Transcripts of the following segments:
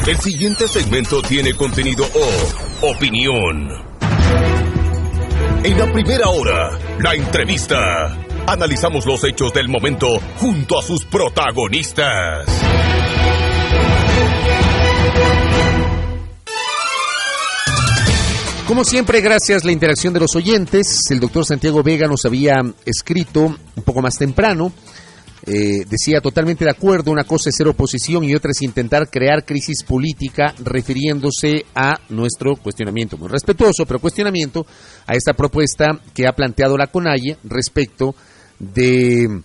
El siguiente segmento tiene contenido opinión. En la primera hora, la entrevista. Analizamos los hechos del momento junto a sus protagonistas. Como siempre, gracias a la interacción de los oyentes, el doctor Santiago Vega nos había escrito un poco más temprano. Decía totalmente de acuerdo, una cosa es ser oposición y otra es intentar crear crisis política, refiriéndose a nuestro cuestionamiento, muy respetuoso, pero cuestionamiento a esta propuesta que ha planteado la CONAIE respecto de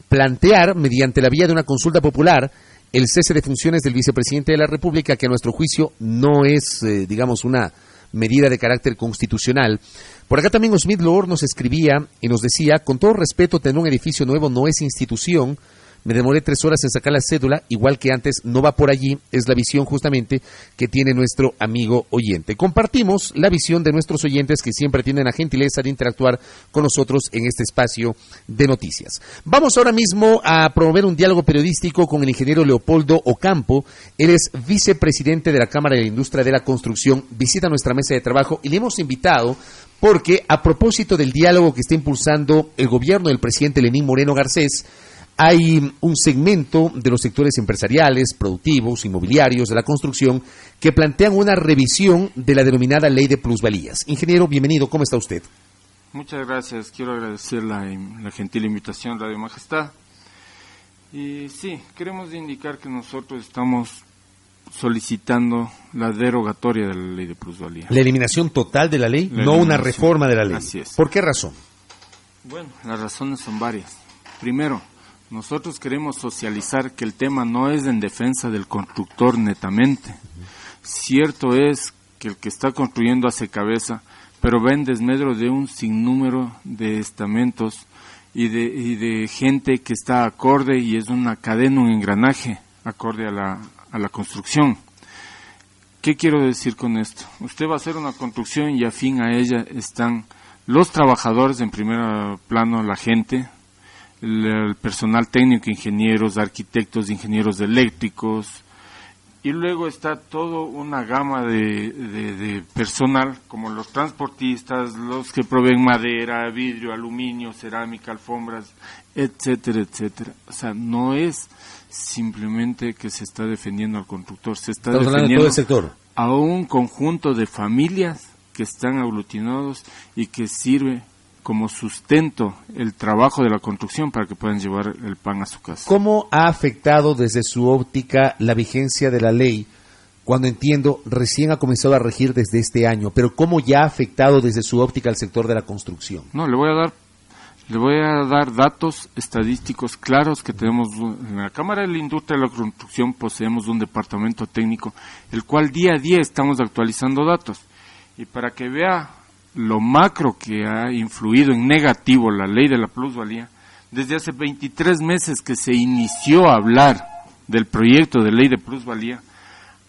plantear, mediante la vía de una consulta popular, el cese de funciones del vicepresidente de la República, que a nuestro juicio no es, digamos, una medida de carácter constitucional. Por acá también Osmith Loor nos escribía y nos decía: con todo respeto, tener un edificio nuevo no es institución. Me demoré 3 horas en sacar la cédula, igual que antes, no va por allí. Es la visión justamente que tiene nuestro amigo oyente. Compartimos la visión de nuestros oyentes que siempre tienen la gentileza de interactuar con nosotros en este espacio de noticias. Vamos ahora mismo a promover un diálogo periodístico con el ingeniero Leopoldo Ocampo. Él es vicepresidente de la Cámara de la Industria de la Construcción. Visita nuestra mesa de trabajo y le hemos invitado porque, a propósito del diálogo que está impulsando el gobierno del presidente Lenín Moreno Garcés, hay un segmento de los sectores empresariales, productivos, inmobiliarios, de la construcción, que plantean una revisión de la denominada ley de plusvalías. Ingeniero, bienvenido, ¿cómo está usted? Muchas gracias, quiero agradecer la gentil invitación, Radio Majestad. Y sí, queremos indicar que nosotros estamos solicitando la derogatoria de la ley de plusvalía. ¿La eliminación total de la ley? No una reforma de la ley. Así es. ¿Por qué razón? Bueno, las razones son varias. Primero, nosotros queremos socializar que el tema no es en defensa del constructor netamente. Cierto es que el que está construyendo hace cabeza, pero va en desmedro de un sinnúmero de estamentos y de gente que está acorde, y es una cadena, un engranaje acorde a la construcción. ¿Qué quiero decir con esto? Usted va a hacer una construcción y afín a ella están los trabajadores en primer plano, la gente, el personal técnico, ingenieros, arquitectos, ingenieros eléctricos, y luego está toda una gama de personal, como los transportistas, los que proveen madera, vidrio, aluminio, cerámica, alfombras, etcétera, etcétera. O sea, no es simplemente que se está defendiendo al constructor, se está defendiendo todo el sector, a un conjunto de familias que están aglutinados y que sirve como sustento el trabajo de la construcción para que puedan llevar el pan a su casa. ¿Cómo ha afectado desde su óptica la vigencia de la ley, cuando entiendo recién ha comenzado a regir desde este año, pero cómo ya ha afectado desde su óptica al sector de la construcción? No, le voy a dar datos estadísticos claros que tenemos. En la Cámara de la Industria de la Construcción poseemos un departamento técnico, el cual día a día estamos actualizando datos. Y para que vea lo macro que ha influido en negativo la ley de la plusvalía, desde hace 23 meses que se inició a hablar del proyecto de ley de plusvalía,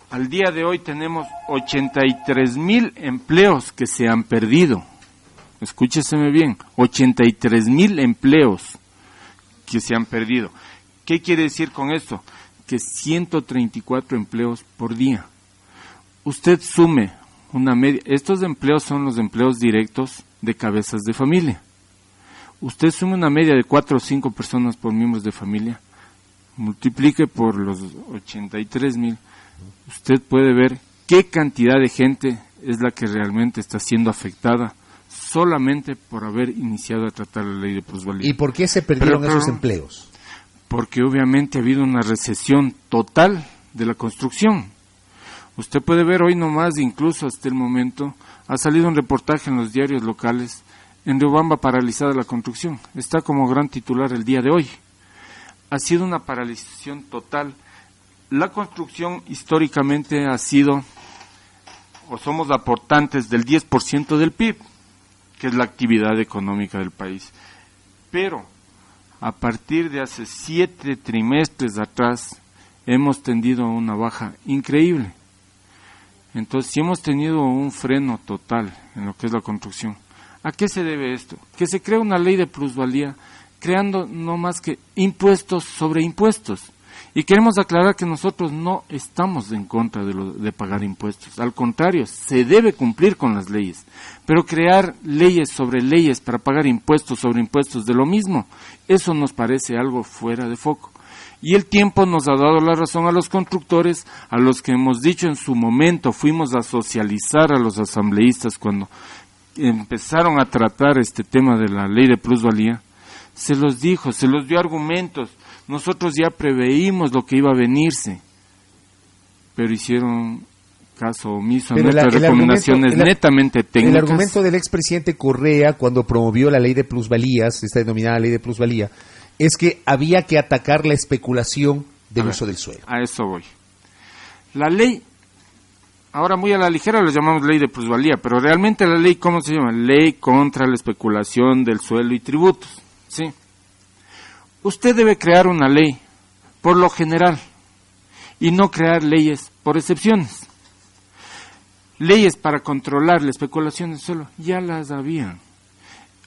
al día de hoy tenemos 83,000 empleos que se han perdido. Escúcheseme bien, 83,000 empleos que se han perdido. ¿Qué quiere decir con esto? Que 134 empleos por día. Usted sume una media. Estos empleos son los empleos directos de cabezas de familia. Usted sume una media de 4 o 5 personas por miembros de familia, multiplique por los 83,000, usted puede ver qué cantidad de gente es la que realmente está siendo afectada solamente por haber iniciado a tratar la ley de plusvalía. ¿Y por qué se perdieron esos empleos? Porque obviamente ha habido una recesión total de la construcción. Usted puede ver hoy nomás, incluso hasta el momento, ha salido un reportaje en los diarios locales, en Riobamba paralizada la construcción. Está como gran titular el día de hoy. Ha sido una paralización total. La construcción históricamente ha sido, o somos aportantes del 10% del PIB, que es la actividad económica del país. Pero, a partir de hace 7 trimestres atrás, hemos tendido a una baja increíble. Entonces, si hemos tenido un freno total en lo que es la construcción, ¿a qué se debe esto? Que se crea una ley de plusvalía creando no más que impuestos sobre impuestos. Y queremos aclarar que nosotros no estamos en contra de pagar impuestos. Al contrario, se debe cumplir con las leyes. Pero crear leyes sobre leyes para pagar impuestos sobre impuestos de lo mismo, eso nos parece algo fuera de foco. Y el tiempo nos ha dado la razón a los constructores, a los que hemos dicho en su momento, fuimos a socializar a los asambleístas cuando empezaron a tratar este tema de la ley de plusvalía. Se los dijo, se los dio argumentos. Nosotros ya preveímos lo que iba a venirse, pero hicieron caso omiso a nuestras recomendaciones netamente técnicas. El argumento del expresidente Correa cuando promovió la ley de plusvalías, esta denominada ley de plusvalía, es que había que atacar la especulación del uso del suelo. A eso voy. La ley, ahora muy a la ligera la llamamos ley de plusvalía, pero realmente la ley, ¿cómo se llama? Ley contra la especulación del suelo y tributos, ¿sí? Usted debe crear una ley por lo general y no crear leyes por excepciones. Leyes para controlar la especulación del suelo ya las había.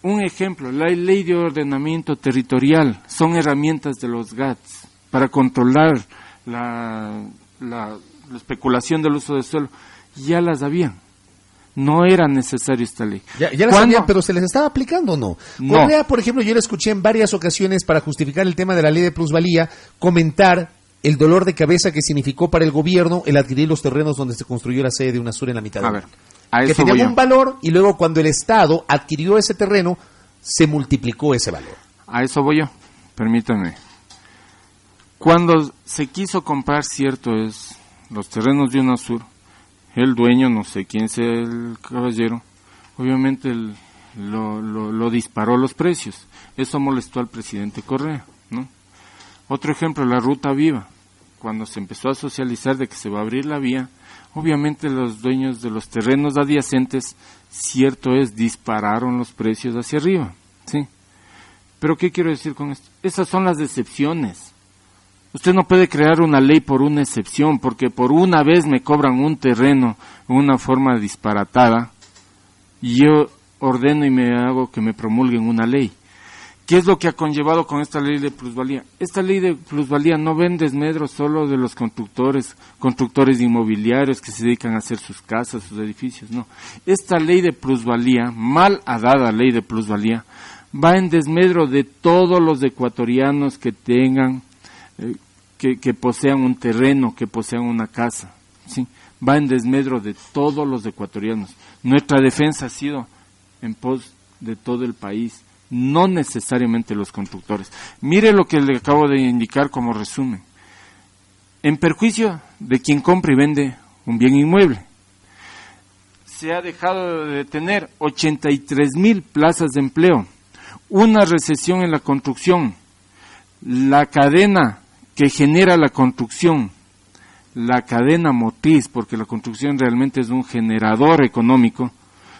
Un ejemplo, la ley de ordenamiento territorial son herramientas de los GATS para controlar la especulación del uso del suelo. Ya las habían. No era necesario esta ley. Ya las sabían, pero ¿se les estaba aplicando o no? No. Correa, por ejemplo, yo le escuché en varias ocasiones para justificar el tema de la ley de plusvalía, comentar el dolor de cabeza que significó para el gobierno el adquirir los terrenos donde se construyó la sede de UNASUR en la mitad del mundo. Que tenían un valor y luego cuando el Estado adquirió ese terreno, se multiplicó ese valor. A eso voy yo, permítanme. Cuando se quiso comprar los terrenos de UNASUR, el dueño, no sé quién sea el caballero, obviamente lo disparó los precios. Eso molestó al presidente Correa, ¿no? Otro ejemplo, la Ruta Viva. Cuando se empezó a socializar de que se va a abrir la vía, obviamente los dueños de los terrenos adyacentes, cierto es, dispararon los precios hacia arriba, ¿sí? Pero ¿qué quiero decir con esto? Esas son las excepciones. Usted no puede crear una ley por una excepción, porque por una vez me cobran un terreno de una forma disparatada, y yo ordeno y me hago que me promulguen una ley. ¿Qué es lo que ha conllevado con esta ley de plusvalía? Esta ley de plusvalía no ve en desmedro solo de los constructores inmobiliarios que se dedican a hacer sus casas, sus edificios, no. Esta ley de plusvalía, mal dada ley de plusvalía, va en desmedro de todos los ecuatorianos que tengan que posean un terreno, que posean una casa, ¿sí? Va en desmedro de todos los ecuatorianos. Nuestra defensa ha sido en pos de todo el país, no necesariamente los constructores. Mire lo que le acabo de indicar como resumen. En perjuicio de quien compra y vende un bien inmueble, se ha dejado de tener 83,000 plazas de empleo, una recesión en la construcción, la cadena que genera la construcción, la cadena motriz, porque la construcción realmente es un generador económico,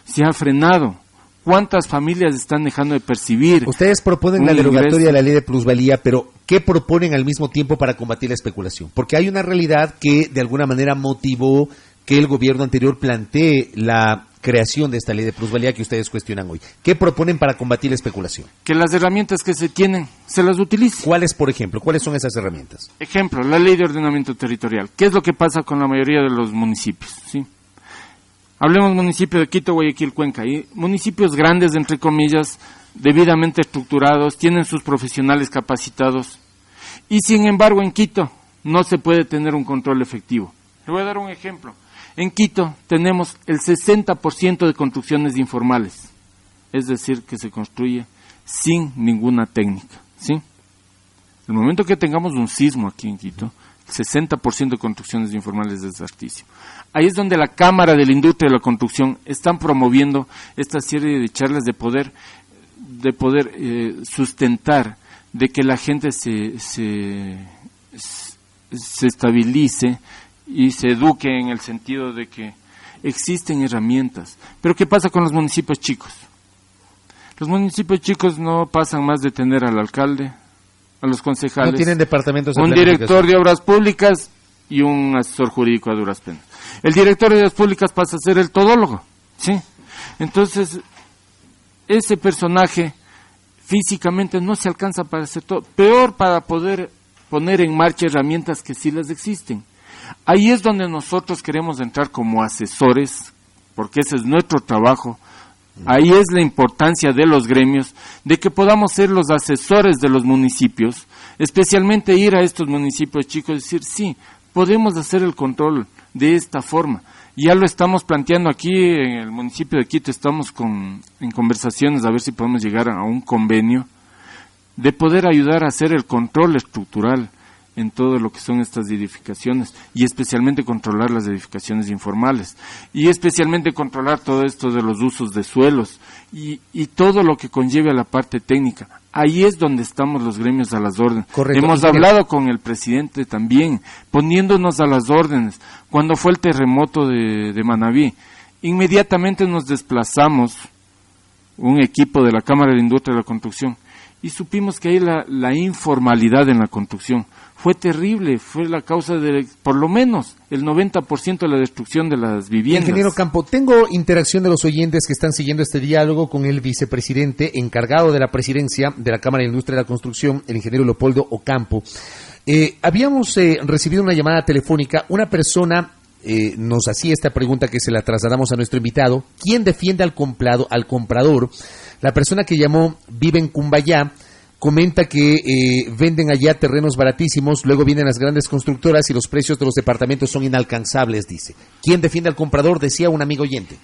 se ha frenado. ¿Cuántas familias están dejando de percibir? Ustedes proponen la derogatoria de la ley de plusvalía, pero ¿qué proponen al mismo tiempo para combatir la especulación? Porque hay una realidad que de alguna manera motivó que el gobierno anterior plantee la creación de esta ley de plusvalía que ustedes cuestionan hoy. ¿Qué proponen para combatir la especulación? Que las herramientas que se tienen, se las utilicen. ¿Cuáles, por ejemplo? ¿Cuáles son esas herramientas? Ejemplo, la ley de ordenamiento territorial. ¿Qué es lo que pasa con la mayoría de los municipios? ¿Sí? Hablemos municipio de Quito, Guayaquil, Cuenca. Y municipios grandes, entre comillas, debidamente estructurados, tienen sus profesionales capacitados. Y sin embargo, en Quito no se puede tener un control efectivo. Le voy a dar un ejemplo. En Quito tenemos el 60% de construcciones informales, es decir, que se construye sin ninguna técnica, ¿sí? El momento que tengamos un sismo aquí en Quito, el 60% de construcciones informales es articio. Ahí es donde la Cámara de la Industria de la Construcción están promoviendo esta serie de charlas de poder sustentar, de que la gente se estabilice y se eduque en el sentido de que existen herramientas. Pero ¿qué pasa con los municipios chicos? Los municipios chicos no pasan más de tener al alcalde, a los concejales, no tienen departamentos de un director de obras públicas y un asesor jurídico a duras penas. El director de obras públicas pasa a ser el todólogo, ¿sí? Entonces, ese personaje físicamente no se alcanza para hacer todo. Peor para poder poner en marcha herramientas que sí las existen. Ahí es donde nosotros queremos entrar como asesores, porque ese es nuestro trabajo. Ahí es la importancia de los gremios, de que podamos ser los asesores de los municipios, especialmente ir a estos municipios chicos y decir, sí, podemos hacer el control de esta forma. Ya lo estamos planteando aquí en el municipio de Quito, estamos en conversaciones a ver si podemos llegar a un convenio de poder ayudar a hacer el control estructural en todo lo que son estas edificaciones y especialmente controlar las edificaciones informales y especialmente controlar todo esto de los usos de suelos y todo lo que conlleve a la parte técnica. Ahí es donde estamos los gremios a las órdenes. Correcto. Hemos hablado con el presidente también, poniéndonos a las órdenes. Cuando fue el terremoto de Manabí, inmediatamente nos desplazamos, un equipo de la Cámara de Industria de la Construcción, y supimos que hay la informalidad en la construcción. Fue terrible, fue la causa de, por lo menos, el 90% de la destrucción de las viviendas. Ingeniero Campo, tengo interacción de los oyentes que están siguiendo este diálogo con el vicepresidente encargado de la presidencia de la Cámara de Industria de la Construcción, el ingeniero Leopoldo Ocampo. Habíamos recibido una llamada telefónica, una persona nos hacía esta pregunta que se la trasladamos a nuestro invitado: ¿quién defiende al comprador? La persona que llamó vive en Cumbayá, comenta que venden allá terrenos baratísimos, luego vienen las grandes constructoras y los precios de los departamentos son inalcanzables, dice. ¿Quién defiende al comprador? Decía un amigo oyente.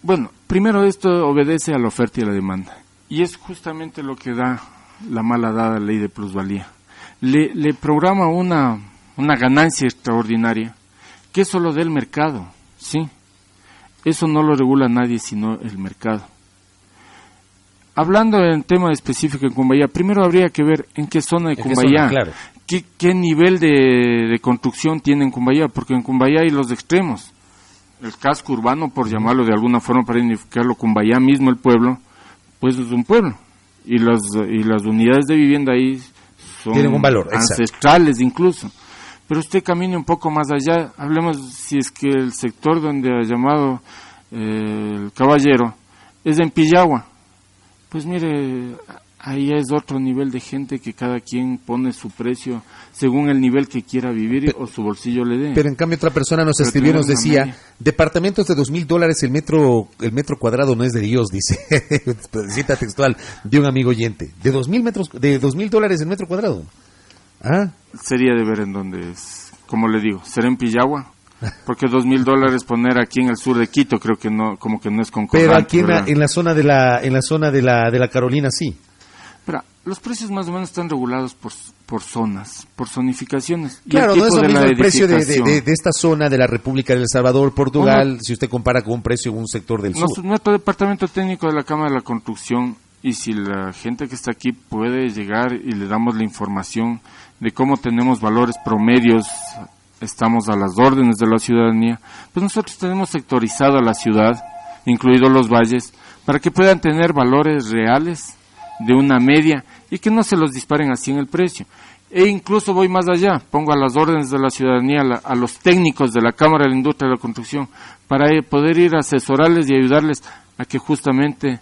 Bueno, primero esto obedece a la oferta y a la demanda, y es justamente lo que da la mala dada ley de plusvalía. Le programa una ganancia extraordinaria, que eso lo da el mercado, ¿sí? Eso no lo regula nadie sino el mercado. Hablando en tema específico en Cumbayá, primero habría que ver en qué zona de Cumbayá, claro. qué nivel de construcción tiene en Cumbayá, porque en Cumbayá hay los extremos. El casco urbano, por llamarlo de alguna forma para identificarlo, Cumbayá mismo, el pueblo, pues es un pueblo. Y las unidades de vivienda ahí son tienen un valor ancestrales incluso. Pero usted camine un poco más allá, hablemos si es que el sector donde ha llamado el caballero es en Pillagua. Pues mire, ahí es otro nivel de gente que cada quien pone su precio según el nivel que quiera vivir o su bolsillo le dé. Pero en cambio otra persona nos escribió y nos decía, departamentos de $2,000 el metro cuadrado no es de Dios, dice, cita textual de un amigo oyente. ¿De $2,000 el metro cuadrado? ¿Ah? Sería de ver en dónde es, como le digo, será en Pillagua. Porque $2,000 poner aquí en el sur de Quito creo que no, como que no es concordante. Pero aquí en la zona de la Carolina sí. Pero los precios más o menos están regulados por zonas, por zonificaciones. Claro, y el no es tipo lo mismo el precio edificación. de esta zona de la República de El Salvador, Portugal, si usted compara con un precio en un sector del sur. Nuestro departamento técnico de la Cámara de la Construcción, y si la gente que está aquí puede llegar y le damos la información de cómo tenemos valores promedios, estamos a las órdenes de la ciudadanía, pues nosotros tenemos sectorizado la ciudad, incluidos los valles, para que puedan tener valores reales de una media y que no se los disparen así en el precio. E incluso voy más allá, pongo a las órdenes de la ciudadanía, a los técnicos de la Cámara de la Industria de la Construcción, para poder ir a asesorarles y ayudarles a que justamente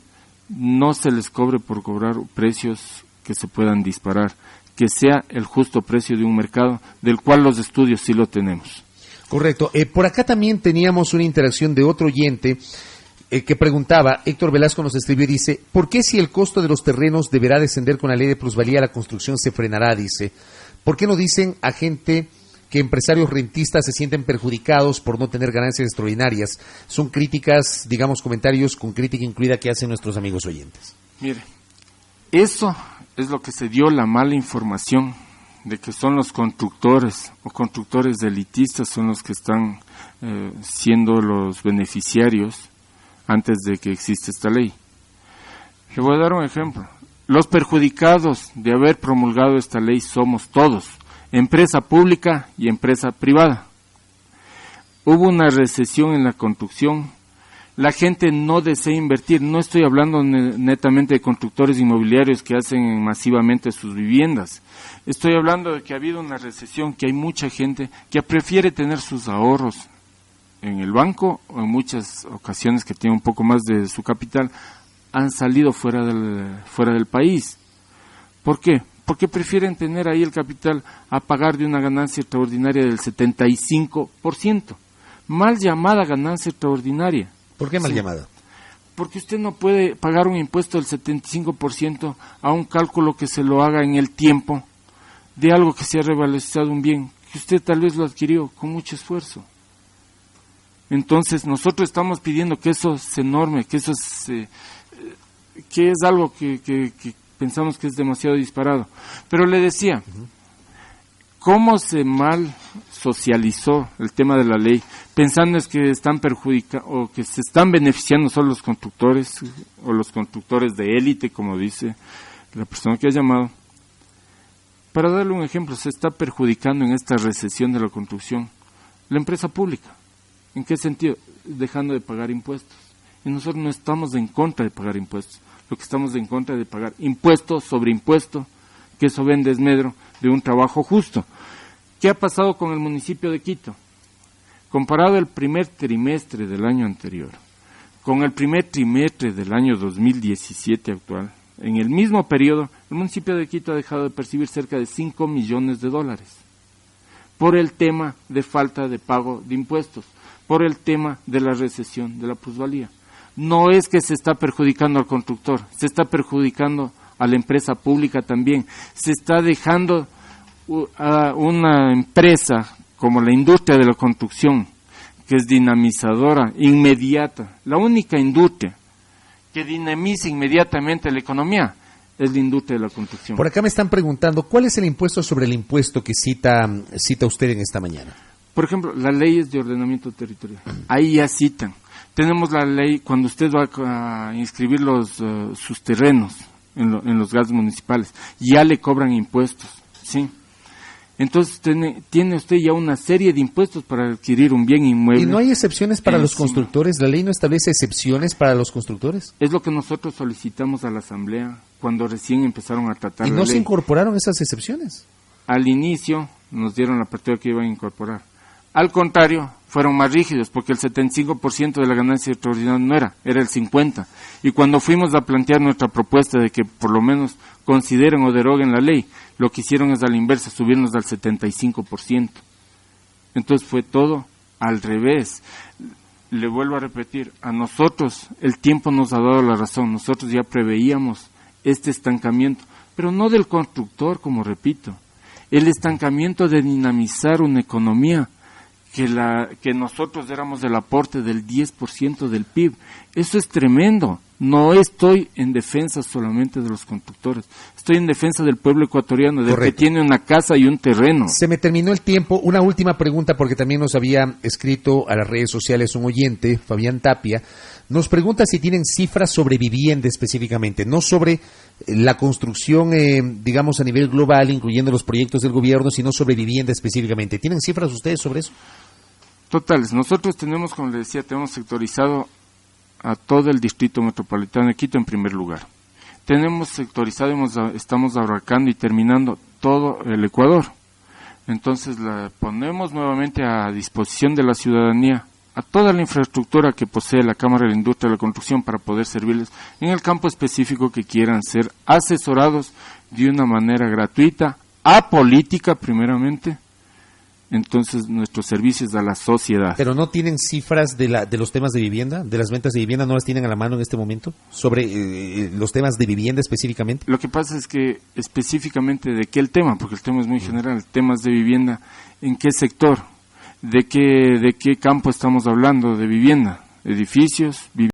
no se les cobre por cobrar precios que se puedan disparar, que sea el justo precio de un mercado, del cual los estudios sí lo tenemos. Correcto. Por acá también teníamos una interacción de otro oyente que preguntaba, Héctor Velasco nos escribió y dice, ¿por qué si el costo de los terrenos deberá descender con la ley de plusvalía, la construcción se frenará? Dice, ¿por qué no dicen a gente que empresarios rentistas se sienten perjudicados por no tener ganancias extraordinarias? Son críticas, digamos, comentarios con crítica incluida que hacen nuestros amigos oyentes. Mire, eso es lo que se dio la mala información de que son los constructores o constructores elitistas son los que están siendo los beneficiarios antes de que exista esta ley. Le voy a dar un ejemplo. Los perjudicados de haber promulgado esta ley somos todos, empresa pública y empresa privada. Hubo una recesión en la construcción, la gente no desea invertir, no estoy hablando netamente de constructores inmobiliarios que hacen masivamente sus viviendas, estoy hablando de que ha habido una recesión, que hay mucha gente que prefiere tener sus ahorros en el banco o en muchas ocasiones que tiene un poco más de su capital, han salido fuera del país. ¿Por qué? porque prefieren tener ahí el capital a pagar de una ganancia extraordinaria del 75%. Mal llamada ganancia extraordinaria. ¿Por qué mal llamada? Porque usted no puede pagar un impuesto del 75% a un cálculo que se lo haga en el tiempo de algo que se ha revalorizado un bien, que usted tal vez lo adquirió con mucho esfuerzo. Entonces nosotros estamos pidiendo que eso se norme, que eso que es algo que pensamos que es demasiado disparado. Pero le decía, ¿cómo se mal socializó el tema de la ley, pensando es que están perjudicando o que se están beneficiando solo los constructores o los constructores de élite, como dice la persona que ha llamado? Para darle un ejemplo, se está perjudicando en esta recesión de la construcción la empresa pública. ¿En qué sentido? Dejando de pagar impuestos. Y nosotros no estamos en contra de pagar impuestos. Lo que estamos en contra es de pagar impuesto sobre impuesto, que eso va en desmedro de un trabajo justo. ¿Qué ha pasado con el municipio de Quito? Comparado el primer trimestre del año anterior con el primer trimestre del año 2017 actual, en el mismo periodo, el municipio de Quito ha dejado de percibir cerca de $5 millones por el tema de falta de pago de impuestos, por el tema de la recesión de la plusvalía. No es que se está perjudicando al constructor, se está perjudicando a la empresa pública también, se está dejando a una empresa como la industria de la construcción, que es dinamizadora, inmediata, la única industria que dinamiza inmediatamente la economía es la industria de la construcción. Por acá me están preguntando, ¿cuál es el impuesto sobre el impuesto que cita usted en esta mañana? Por ejemplo, las leyes de ordenamiento territorial, ahí ya citan. Tenemos la ley, cuando usted va a inscribir sus terrenos en los gastos municipales, ya le cobran impuestos, ¿sí? Entonces tiene usted ya una serie de impuestos para adquirir un bien inmueble. ¿Y no hay excepciones para los constructores? ¿La ley no establece excepciones para los constructores? Es lo que nosotros solicitamos a la Asamblea cuando recién empezaron a tratar la ley. ¿Y no se ley. incorporaron esas excepciones? Al inicio nos dieron la apertura que iban a incorporar. Al contrario, fueron más rígidos porque el 75% de la ganancia extraordinaria no era el 50%. Y cuando fuimos a plantear nuestra propuesta de que por lo menos consideren o deroguen la ley, lo que hicieron es a la inversa, subirnos al 75%. Entonces fue todo al revés. Le vuelvo a repetir, a nosotros el tiempo nos ha dado la razón, nosotros ya preveíamos este estancamiento, pero no del constructor, como repito, el estancamiento de dinamizar una economía que nosotros éramos del aporte del 10% del PIB. Eso es tremendo. No estoy en defensa solamente de los constructores, estoy en defensa del pueblo ecuatoriano, del que tiene una casa y un terreno. Se me terminó el tiempo. Una última pregunta, porque también nos había escrito a las redes sociales un oyente, Fabián Tapia, nos pregunta si tienen cifras sobre vivienda específicamente, no sobre la construcción, digamos, a nivel global, incluyendo los proyectos del gobierno, sino sobre vivienda específicamente. ¿Tienen cifras ustedes sobre eso? Totales. Nosotros tenemos, como le decía, tenemos sectorizado a todo el distrito metropolitano de Quito en primer lugar. Tenemos sectorizado, estamos abarcando y terminando todo el Ecuador. Entonces la ponemos nuevamente a disposición de la ciudadanía, a toda la infraestructura que posee la Cámara de la Industria de la Construcción para poder servirles en el campo específico que quieran ser asesorados de una manera gratuita, apolítica primeramente. Entonces nuestros servicios a la sociedad. ¿Pero no tienen cifras de los temas de vivienda? ¿De las ventas de vivienda no las tienen a la mano en este momento? ¿Sobre los temas de vivienda específicamente? Lo que pasa es que específicamente de qué el tema, porque el tema es muy general, temas de vivienda, ¿en qué sector? ¿De qué campo estamos hablando de vivienda? Edificios,